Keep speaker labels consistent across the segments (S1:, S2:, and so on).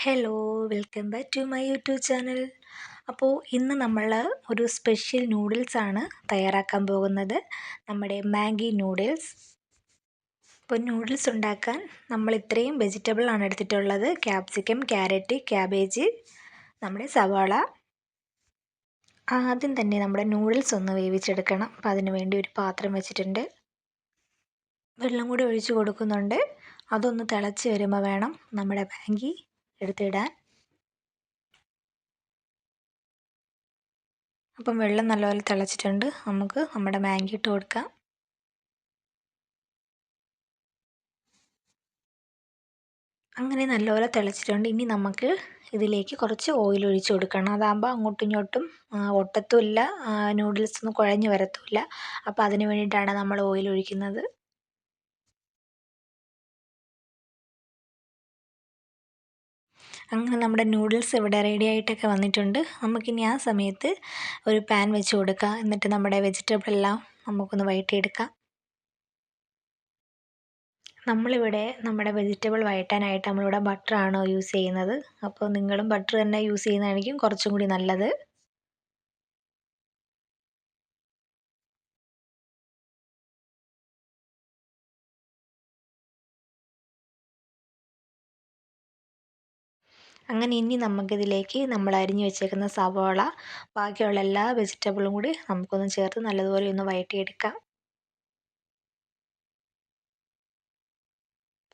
S1: Hello, welcome back to my YouTube channel. അപ്പോൾ ഇന്ന് നമ്മൾ ഒരു സ്പെഷ്യൽ നൂഡിൽസാണ് തയ്യാറാക്കാൻ പോകുന്നത്, നമ്മുടെ മാഗി നൂഡിൽസ്. അപ്പോൾ നൂഡിൽസ് ഉണ്ടാക്കാൻ നമ്മൾ ഇത്രയും വെജിറ്റബിളാണ് എടുത്തിട്ടുള്ളത്: ക്യാപ്സിക്കം, ക്യാരറ്റ്, ക്യാബേജ്, നമ്മുടെ സവാള. ആദ്യം തന്നെ നമ്മുടെ നൂഡിൽസ് ഒന്ന് വേവിച്ചെടുക്കണം. അപ്പോൾ അതിന് വേണ്ടി ഒരു പാത്രം വെച്ചിട്ടുണ്ട്. വെള്ളം കൂടി ഒഴിച്ച് കൊടുക്കുന്നുണ്ട്. അതൊന്ന് തിളച്ച് വരുമ്പോൾ വേണം നമ്മുടെ മാഗി എടുത്തിടാൻ. അപ്പം വെള്ളം നല്ലപോലെ തിളച്ചിട്ടുണ്ട്. നമുക്ക് നമ്മുടെ മാഗി ഇട്ട് കൊടുക്കാം. അങ്ങനെ നല്ലപോലെ തിളച്ചിട്ടുണ്ട്. ഇനി നമുക്ക് ഇതിലേക്ക് കുറച്ച് ഓയിൽ ഒഴിച്ച് കൊടുക്കണം. അതാകുമ്പോൾ അങ്ങോട്ടും ഇങ്ങോട്ടും ഒട്ടത്തുമില്ല, നൂഡിൽസ് ഒന്നും കുഴഞ്ഞ് വരത്തുമില്ല. അപ്പോൾ അതിന് വേണ്ടിയിട്ടാണ് നമ്മൾ ഓയിൽ ഒഴിക്കുന്നത്. അങ്ങനെ നമ്മുടെ നൂഡിൽസ് ഇവിടെ റെഡി ആയിട്ടൊക്കെ വന്നിട്ടുണ്ട്. നമുക്കിനി ആ സമയത്ത് ഒരു പാൻ വെച്ച് കൊടുക്കുക. എന്നിട്ട് നമ്മുടെ വെജിറ്റബിൾ എല്ലാം നമുക്കൊന്ന് വഴറ്റിയെടുക്കാം. നമ്മളിവിടെ നമ്മുടെ വെജിറ്റബിൾ വഴറ്റാനായിട്ട് നമ്മളിവിടെ ബട്ടറാണ് യൂസ് ചെയ്യുന്നത്. അപ്പോൾ നിങ്ങളും ബട്ടർ തന്നെ യൂസ് ചെയ്യുന്നതായിരിക്കും കുറച്ചും കൂടി നല്ലത്. അങ്ങനെ ഇനി നമുക്കിതിലേക്ക് നമ്മൾ അരിഞ്ഞു വെച്ചേക്കുന്ന സവാള, ബാക്കിയുള്ള എല്ലാ വെജിറ്റബിളും കൂടി നമുക്കൊന്ന് ചേർത്ത് നല്ലതുപോലെ ഒന്ന് വഴറ്റിയെടുക്കാം.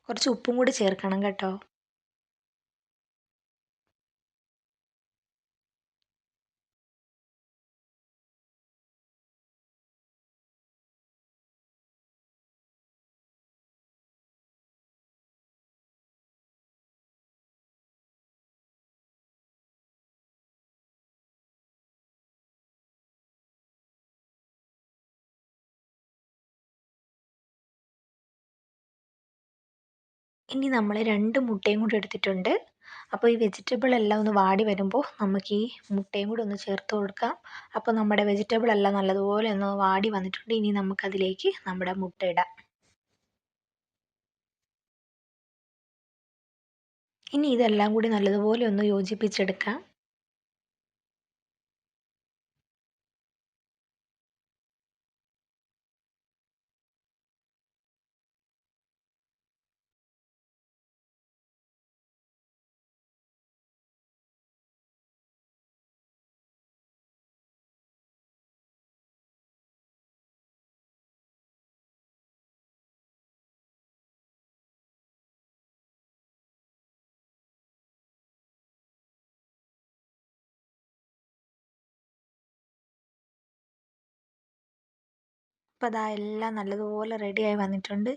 S1: കുറച്ച് ഉപ്പും കൂടി ചേർക്കണം കേട്ടോ. ഇനി നമ്മൾ 2 മുട്ടയും കൂടി എടുത്തിട്ടുണ്ട്. അപ്പോൾ ഈ വെജിറ്റബിൾ എല്ലാം ഒന്ന് വാടി വരുമ്പോൾ നമുക്ക് ഈ മുട്ടയും കൂടി ഒന്ന് ചേർത്ത് കൊടുക്കാം. അപ്പോൾ നമ്മുടെ വെജിറ്റബിൾ എല്ലാം നല്ലതുപോലെ ഒന്ന് വാടി വന്നിട്ടുണ്ട്. ഇനി നമുക്കതിലേക്ക് നമ്മുടെ മുട്ട ഇടാം. ഇനി ഇതെല്ലാം കൂടി നല്ലതുപോലെ ഒന്ന് യോജിപ്പിച്ചെടുക്കാം. അപ്പോൾ അതാ എല്ലാം നല്ലതുപോലെ റെഡിയായി വന്നിട്ടുണ്ട്.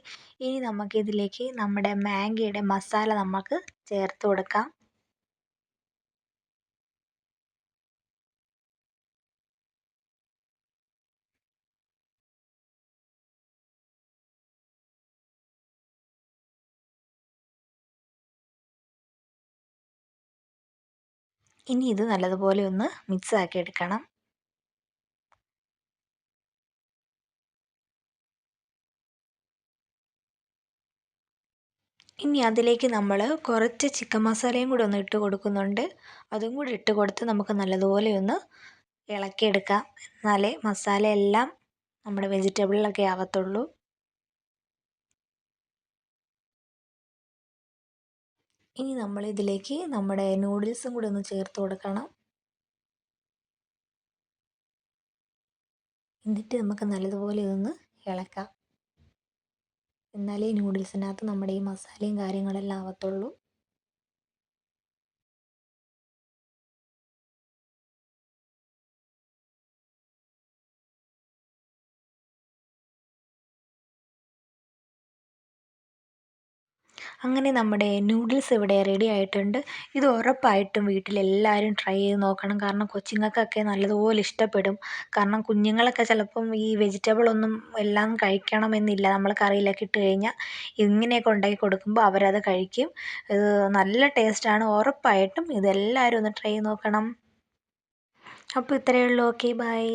S1: ഇനി നമുക്കിതിലേക്ക് നമ്മുടെ മാഗിയുടെ മസാല നമുക്ക് ചേർത്ത് കൊടുക്കാം. ഇനി ഇത് നല്ലതുപോലെ ഒന്ന് മിക്സ് ആക്കി എടുക്കണം. ഇനി അതിലേക്ക് നമ്മൾ കുറച്ച് ചിക്കൻ മസാലയും കൂടി ഒന്ന് ഇട്ട് കൊടുക്കുന്നുണ്ട്. അതും കൂടി ഇട്ട് കൊടുത്ത് നമുക്ക് നല്ലതുപോലെ ഒന്ന് ഇളക്കിയെടുക്കാം. എന്നാലേ മസാല എല്ലാം നമ്മുടെ വെജിറ്റബിളിലൊക്കെ ആവത്തുള്ളൂ. ഇനി നമ്മൾ ഇതിലേക്ക് നമ്മുടെ നൂഡിൽസും കൂടി ഒന്ന് ചേർത്ത് കൊടുക്കണം. എന്നിട്ട് നമുക്ക് നല്ലതുപോലെ ഇതൊന്ന് ഇളക്കാം. എന്നാലേ ഈ നൂഡിൽസിനകത്ത് നമ്മുടെ ഈ മസാലയും കാര്യങ്ങളെല്ലാം ആവത്തുള്ളൂ. അങ്ങനെ നമ്മുടെ നൂഡിൽസ് ഇവിടെ റെഡി ആയിട്ടുണ്ട്. ഇത് ഉറപ്പായിട്ടും വീട്ടിലെല്ലാവരും ട്രൈ ചെയ്ത് നോക്കണം. കാരണം കൊച്ചുങ്ങൾക്കൊക്കെ നല്ലതുപോലെ ഇഷ്ടപ്പെടും. കാരണം കുഞ്ഞുങ്ങളൊക്കെ ചിലപ്പം ഈ വെജിറ്റബിൾ ഒന്നും എല്ലാം കഴിക്കണമെന്നില്ല. നമ്മൾ കറിയിലൊക്കെ ഇട്ട് കഴിഞ്ഞാൽ ഇങ്ങനെയൊക്കെ ഉണ്ടാക്കി കൊടുക്കുമ്പോൾ അവരത് കഴിക്കും. ഇത് നല്ല ടേസ്റ്റാണ്. ഉറപ്പായിട്ടും ഇതെല്ലാവരും ഒന്ന് ട്രൈ ചെയ്ത് നോക്കണം. അപ്പോൾ ഇത്രയേ ഉള്ളൂ. Okay, by.